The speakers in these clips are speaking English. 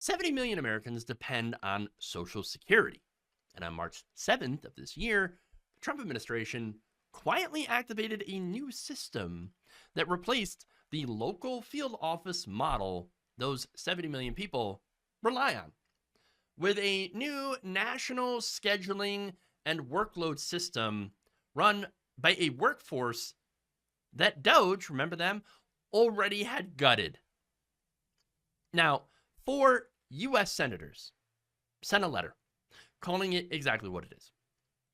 70 million Americans depend on Social Security. And on March 7th of this year, the Trump administration quietly activated a new system that replaced the local field office model those 70 million people rely on with a new national scheduling and workload system run by a workforce that DOGE, remember them, already had gutted. Now, 4 U.S. senators sent a letter calling it exactly what it is: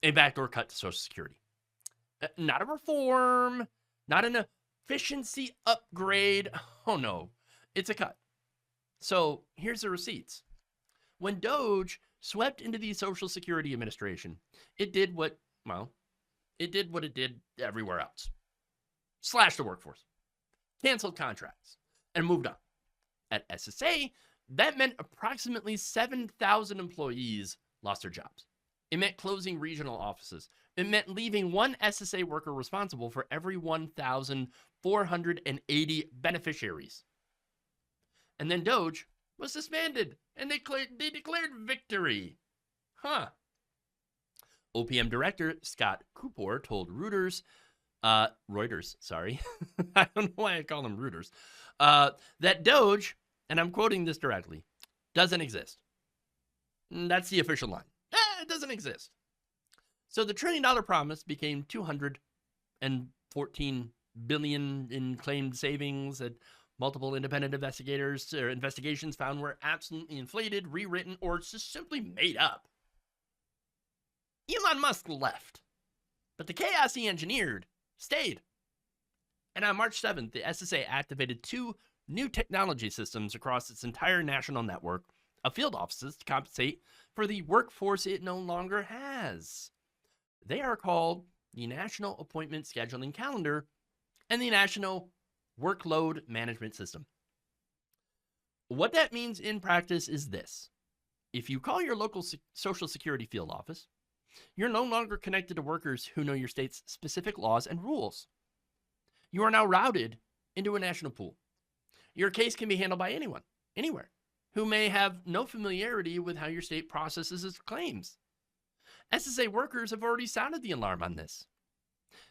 a backdoor cut to Social Security. Not a reform, not an efficiency upgrade. Oh no, it's a cut. So here's the receipts. When DOGE swept into the Social Security Administration, it did what it did everywhere else. Slashed the workforce, canceled contracts, and moved on. At SSA, that meant approximately 7,000 employees lost their jobs. It meant closing regional offices. It meant leaving one SSA worker responsible for every 1,480 beneficiaries. And then DOGE was disbanded, and they declared victory. OPM director Scott Cooper told Reuters, I don't know why I call them Reuters, that DOGE, and I'm quoting this directly, doesn't exist. That's the official line. It doesn't exist. So the $1 trillion promise became $214 billion in claimed savings that multiple independent investigations found were absolutely inflated, rewritten, or just simply made up. Elon Musk left, but the chaos he engineered stayed. And on March 7th, the SSA activated 2 new technology systems across its entire national network of field offices to compensate for the workforce it no longer has. They are called the National Appointment Scheduling Calendar and the National Workload Management System. What that means in practice is this: if you call your local Social Security field office, you're no longer connected to workers who know your state's specific laws and rules. You are now routed into a national pool. Your case can be handled by anyone, anywhere, who may have no familiarity with how your state processes its claims. SSA workers have already sounded the alarm on this.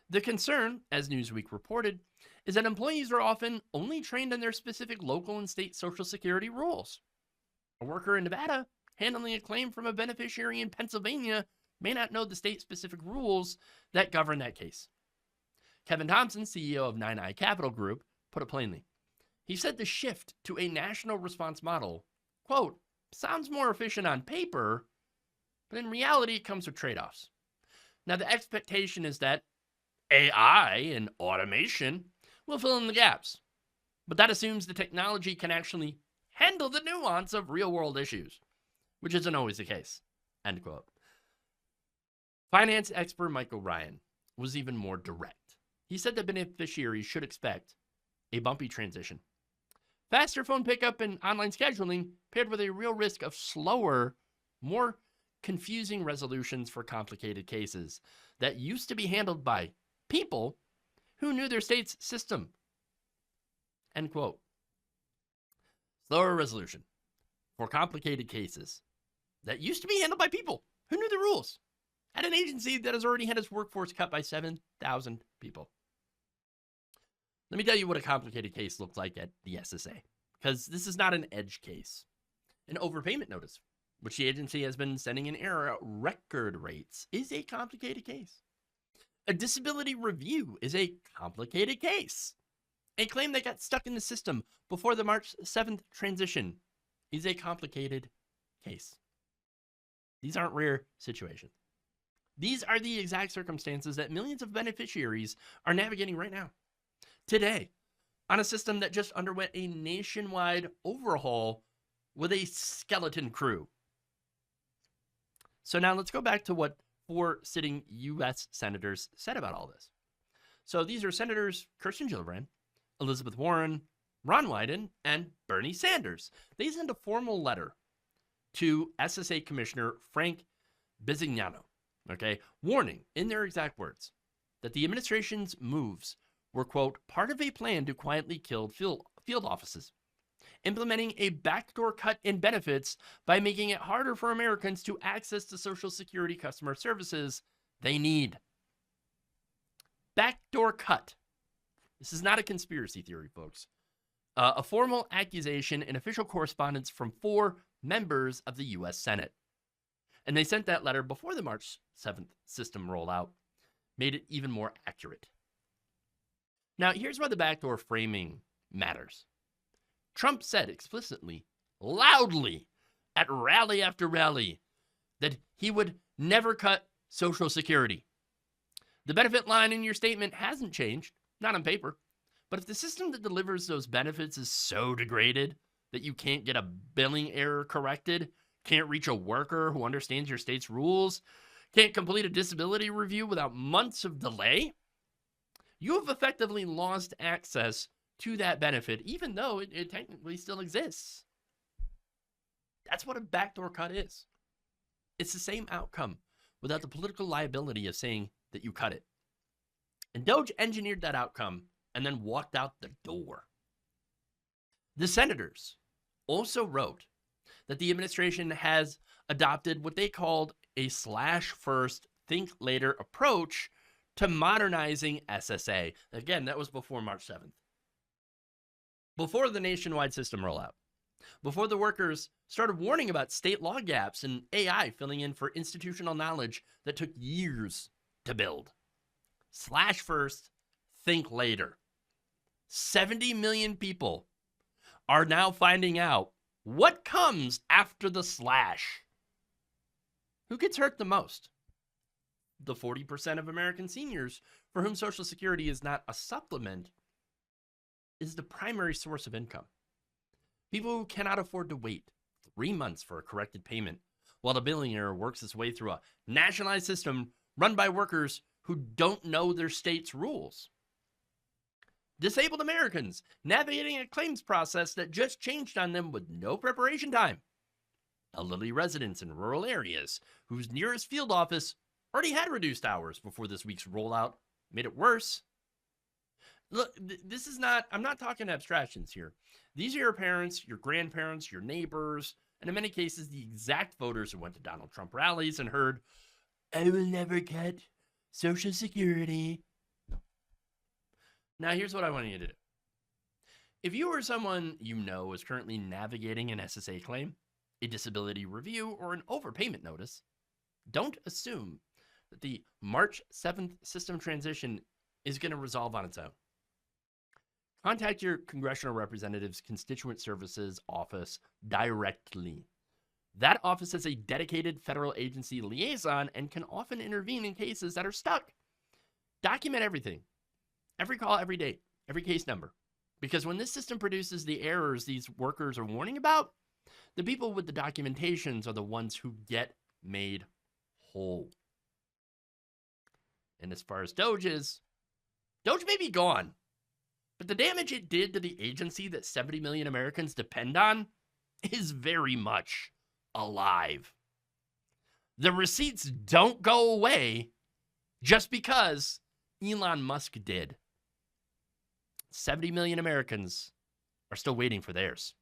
The concern, as Newsweek reported, is that employees are often only trained on their specific local and state Social Security rules. A worker in Nevada handling a claim from a beneficiary in Pennsylvania may not know the state-specific rules that govern that case. Kevin Thompson, CEO of 9i Capital Group, put it plainly. He said the shift to a national response model, quote, sounds more efficient on paper, but in reality, it comes with trade-offs. Now, the expectation is that AI and automation will fill in the gaps, but that assumes the technology can actually handle the nuance of real-world issues, which isn't always the case, end quote. Finance expert Michael Ryan was even more direct. He said that beneficiaries should expect a bumpy transition. Faster phone pickup and online scheduling paired with a real risk of slower, more confusing resolutions for complicated cases that used to be handled by people who knew their state's system. End quote. Slower resolution for complicated cases that used to be handled by people who knew the rules at an agency that has already had its workforce cut by 7,000 people. Let me tell you what a complicated case looks like at the SSA, because this is not an edge case. An overpayment notice, which the agency has been sending in error at record rates, is a complicated case. A disability review is a complicated case. A claim that got stuck in the system before the March 7th transition is a complicated case. These aren't rare situations. These are the exact circumstances that millions of beneficiaries are navigating right now, today, on a system that just underwent a nationwide overhaul with a skeleton crew. So now let's go back to what 4 sitting U.S. senators said about all this. So these are Senators Kirsten Gillibrand, Elizabeth Warren, Ron Wyden, and Bernie Sanders. They sent a formal letter to SSA Commissioner Frank Bisignano, warning, in their exact words, that the administration's moves were, quote, part of a plan to quietly kill field offices implementing a backdoor cut in benefits by making it harder for Americans to access the Social Security customer services they need. Backdoor cut. This is not a conspiracy theory, folks. A formal accusation in official correspondence from 4 members of the U.S. Senate. And they sent that letter before the March 7th system rollout, made it even more accurate. Now, here's why the backdoor framing matters. Trump said explicitly, loudly, at rally after rally, that he would never cut Social Security. The benefit line in your statement hasn't changed, not on paper. But if the system that delivers those benefits is so degraded that you can't get a billing error corrected, can't reach a worker who understands your state's rules, can't complete a disability review without months of delay, you have effectively lost access to that benefit, even though it technically still exists. That's what a backdoor cut is. It's the same outcome without the political liability of saying that you cut it. And DOGE engineered that outcome and then walked out the door. The senators also wrote that the administration has adopted what they called a slash-first, think-later approach to modernizing SSA. Again, that was before March 7th. Before the nationwide system rollout. Before the workers started warning about state law gaps and AI filling in for institutional knowledge that took years to build. Slash first, think later. 70 million people are now finding out what comes after the slash. Who gets hurt the most? The 40% of American seniors for whom Social Security is not a supplement, is the primary source of income. People who cannot afford to wait 3 months for a corrected payment while the billing error works its way through a nationalized system run by workers who don't know their state's rules. Disabled Americans navigating a claims process that just changed on them with no preparation time. Elderly residents in rural areas whose nearest field office already had reduced hours before this week's rollout made it worse. Look, this is not, I'm not talking abstractions here. These are your parents, your grandparents, your neighbors, and in many cases, the exact voters who went to Donald Trump rallies and heard, I will never cut Social Security. Now, here's what I want you to do. If you or someone you know is currently navigating an SSA claim, a disability review, or an overpayment notice, don't assume that the March 7th system transition is going to resolve on its own. Contact your congressional representative's constituent services office directly. That office has a dedicated federal agency liaison and can often intervene in cases that are stuck. Document everything. Every call, every date, every case number. Because when this system produces the errors these workers are warning about, the people with the documentations are the ones who get made whole. And as far as DOGE is, DOGE may be gone, but the damage it did to the agency that 70 million Americans depend on is very much alive. The receipts don't go away just because Elon Musk did. 70 million Americans are still waiting for theirs.